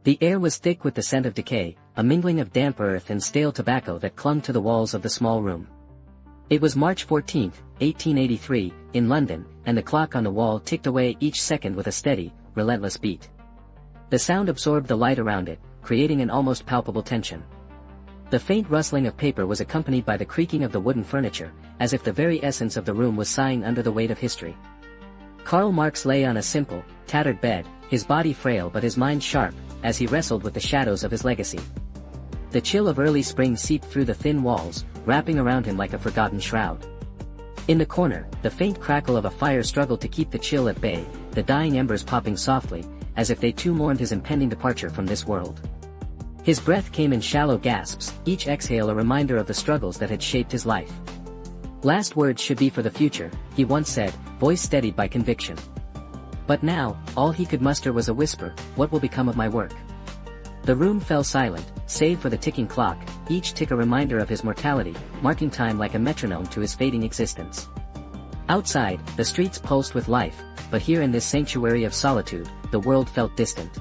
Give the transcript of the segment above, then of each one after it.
The air was thick with the scent of decay, a mingling of damp earth and stale tobacco that clung to the walls of the small room. It was March 14, 1883, in London, and the clock on the wall ticked away each second with a steady, relentless beat. The sound absorbed the light around it, creating an almost palpable tension. The faint rustling of paper was accompanied by the creaking of the wooden furniture, as if the very essence of the room was sighing under the weight of history. Karl Marx lay on a simple, tattered bed, his body frail but his mind sharp, as he wrestled with the shadows of his legacy. The chill of early spring seeped through the thin walls, wrapping around him like a forgotten shroud. In the corner, the faint crackle of a fire struggled to keep the chill at bay, the dying embers popping softly, as if they too mourned his impending departure from this world. His breath came in shallow gasps, each exhale a reminder of the struggles that had shaped his life. "Last words should be for the future," he once said, voice steadied by conviction. But now, all he could muster was a whisper, "What will become of my work?" The room fell silent, save for the ticking clock, each tick a reminder of his mortality, marking time like a metronome to his fading existence. Outside, the streets pulsed with life, but here in this sanctuary of solitude, the world felt distant.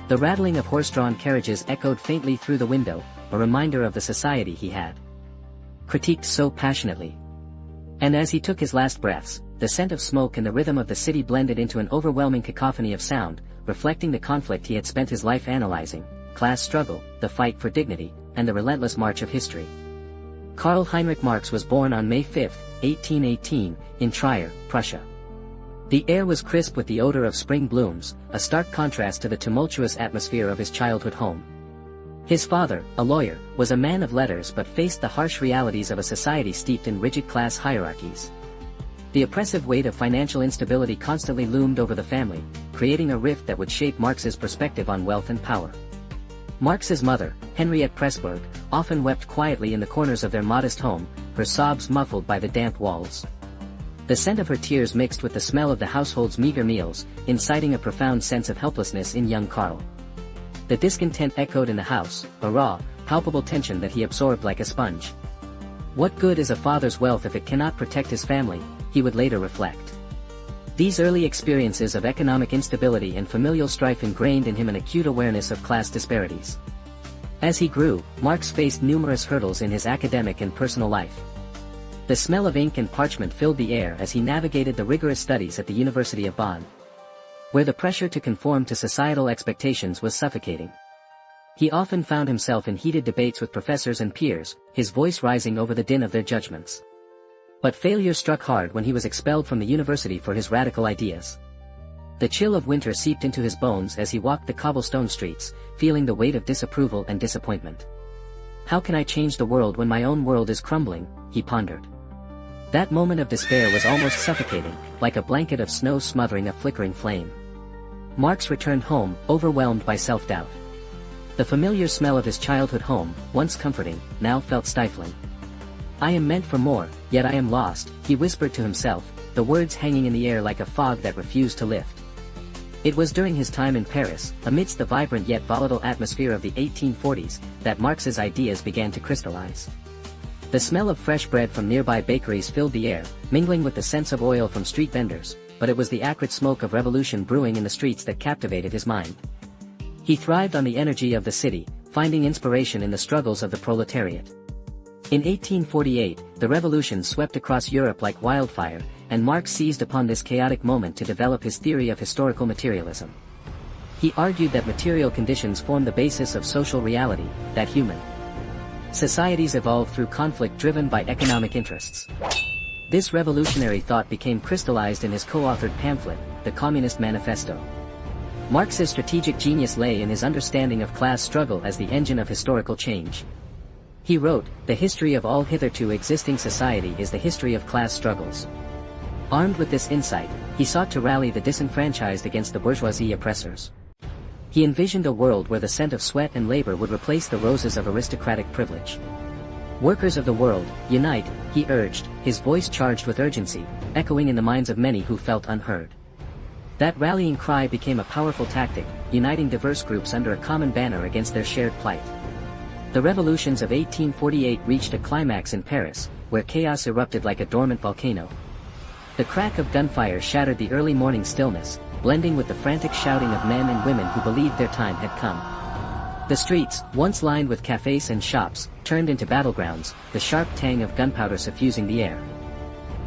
The rattling of horse-drawn carriages echoed faintly through the window, a reminder of the society he had critiqued so passionately. And as he took his last breaths, the scent of smoke and the rhythm of the city blended into an overwhelming cacophony of sound, reflecting the conflict he had spent his life analyzing: class struggle, the fight for dignity, and the relentless march of history. Karl Heinrich Marx was born on May 5, 1818, in Trier, Prussia. The air was crisp with the odor of spring blooms, a stark contrast to the tumultuous atmosphere of his childhood home. His father, a lawyer, was a man of letters but faced the harsh realities of a society steeped in rigid class hierarchies. The oppressive weight of financial instability constantly loomed over the family, creating a rift that would shape Marx's perspective on wealth and power. Marx's mother, Henriette Pressburg, often wept quietly in the corners of their modest home, her sobs muffled by the damp walls. The scent of her tears mixed with the smell of the household's meager meals, inciting a profound sense of helplessness in young Karl. The discontent echoed in the house, a raw, palpable tension that he absorbed like a sponge. "What good is a father's wealth if it cannot protect his family?" he would later reflect. These early experiences of economic instability and familial strife ingrained in him an acute awareness of class disparities. As he grew, Marx faced numerous hurdles in his academic and personal life. The smell of ink and parchment filled the air as he navigated the rigorous studies at the University of Bonn, where the pressure to conform to societal expectations was suffocating. He often found himself in heated debates with professors and peers, his voice rising over the din of their judgments. But failure struck hard when he was expelled from the university for his radical ideas. The chill of winter seeped into his bones as he walked the cobblestone streets, feeling the weight of disapproval and disappointment. "How can I change the world when my own world is crumbling?" he pondered. That moment of despair was almost suffocating, like a blanket of snow smothering a flickering flame. Marx returned home, overwhelmed by self-doubt. The familiar smell of his childhood home, once comforting, now felt stifling. "I am meant for more, yet I am lost," he whispered to himself, the words hanging in the air like a fog that refused to lift. It was during his time in Paris, amidst the vibrant yet volatile atmosphere of the 1840s, that Marx's ideas began to crystallize. The smell of fresh bread from nearby bakeries filled the air, mingling with the scents of oil from street vendors, but it was the acrid smoke of revolution brewing in the streets that captivated his mind. He thrived on the energy of the city, finding inspiration in the struggles of the proletariat. In 1848, the revolution swept across Europe like wildfire, and Marx seized upon this chaotic moment to develop his theory of historical materialism. He argued that material conditions form the basis of social reality, that human societies evolve through conflict driven by economic interests. This revolutionary thought became crystallized in his co-authored pamphlet, the Communist Manifesto. Marx's strategic genius lay in his understanding of class struggle as the engine of historical change. He wrote, "The history of all hitherto existing society is the history of class struggles." Armed with this insight, he sought to rally the disenfranchised against the bourgeoisie oppressors. He envisioned a world where the scent of sweat and labor would replace the roses of aristocratic privilege. "Workers of the world, unite," he urged, his voice charged with urgency, echoing in the minds of many who felt unheard. That rallying cry became a powerful tactic, uniting diverse groups under a common banner against their shared plight. The revolutions of 1848 reached a climax in Paris, where chaos erupted like a dormant volcano. The crack of gunfire shattered the early morning stillness, blending with the frantic shouting of men and women who believed their time had come. The streets, once lined with cafes and shops, turned into battlegrounds, the sharp tang of gunpowder suffusing the air.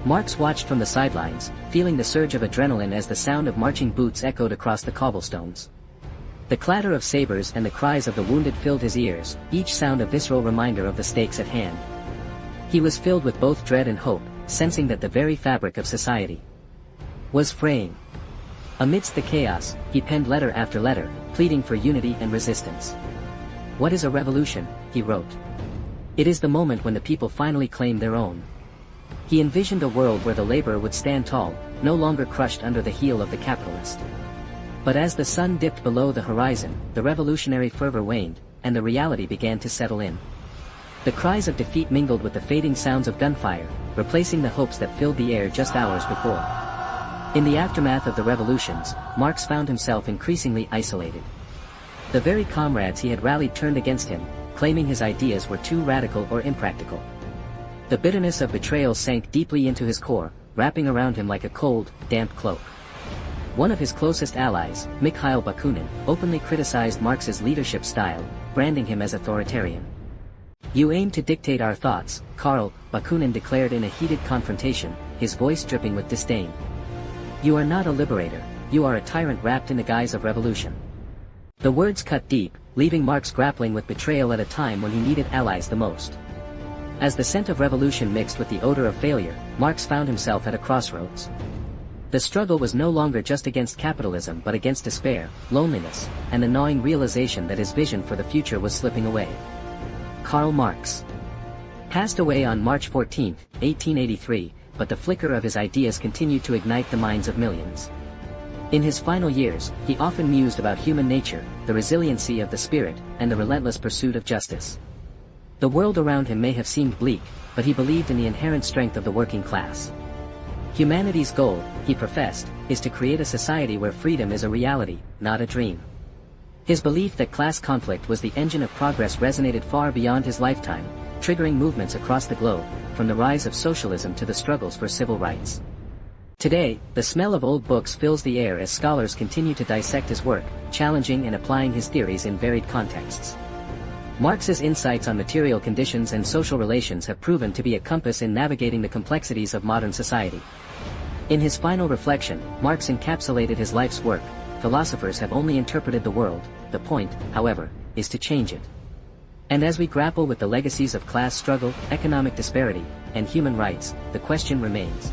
Marx watched from the sidelines, feeling the surge of adrenaline as the sound of marching boots echoed across the cobblestones. The clatter of sabers and the cries of the wounded filled his ears, each sound a visceral reminder of the stakes at hand. He was filled with both dread and hope, sensing that the very fabric of society was fraying. Amidst the chaos, he penned letter after letter, pleading for unity and resistance. "What is a revolution?" he wrote. "It is the moment when the people finally claim their own." He envisioned a world where the laborer would stand tall, no longer crushed under the heel of the capitalist. But as the sun dipped below the horizon, the revolutionary fervor waned, and the reality began to settle in. The cries of defeat mingled with the fading sounds of gunfire, replacing the hopes that filled the air just hours before. In the aftermath of the revolutions, Marx found himself increasingly isolated. The very comrades he had rallied turned against him, claiming his ideas were too radical or impractical. The bitterness of betrayal sank deeply into his core, wrapping around him like a cold, damp cloak. One of his closest allies, Mikhail Bakunin, openly criticized Marx's leadership style, branding him as authoritarian. "You aim to dictate our thoughts," Karl, Bakunin declared in a heated confrontation, his voice dripping with disdain. "You are not a liberator, you are a tyrant wrapped in the guise of revolution." The words cut deep, leaving Marx grappling with betrayal at a time when he needed allies the most. As the scent of revolution mixed with the odor of failure, Marx found himself at a crossroads. The struggle was no longer just against capitalism but against despair, loneliness, and the gnawing realization that his vision for the future was slipping away. Karl Marx passed away on March 14, 1883, but the flicker of his ideas continued to ignite the minds of millions. In his final years, he often mused about human nature, the resiliency of the spirit, and the relentless pursuit of justice. The world around him may have seemed bleak, but he believed in the inherent strength of the working class. Humanity's goal, he professed, is to create a society where freedom is a reality, not a dream. His belief that class conflict was the engine of progress resonated far beyond his lifetime, triggering movements across the globe, from the rise of socialism to the struggles for civil rights. Today, the smell of old books fills the air as scholars continue to dissect his work, challenging and applying his theories in varied contexts. Marx's insights on material conditions and social relations have proven to be a compass in navigating the complexities of modern society. In his final reflection, Marx encapsulated his life's work: philosophers have only interpreted the world, the point, however, is to change it. And as we grapple with the legacies of class struggle, economic disparity, and human rights, the question remains: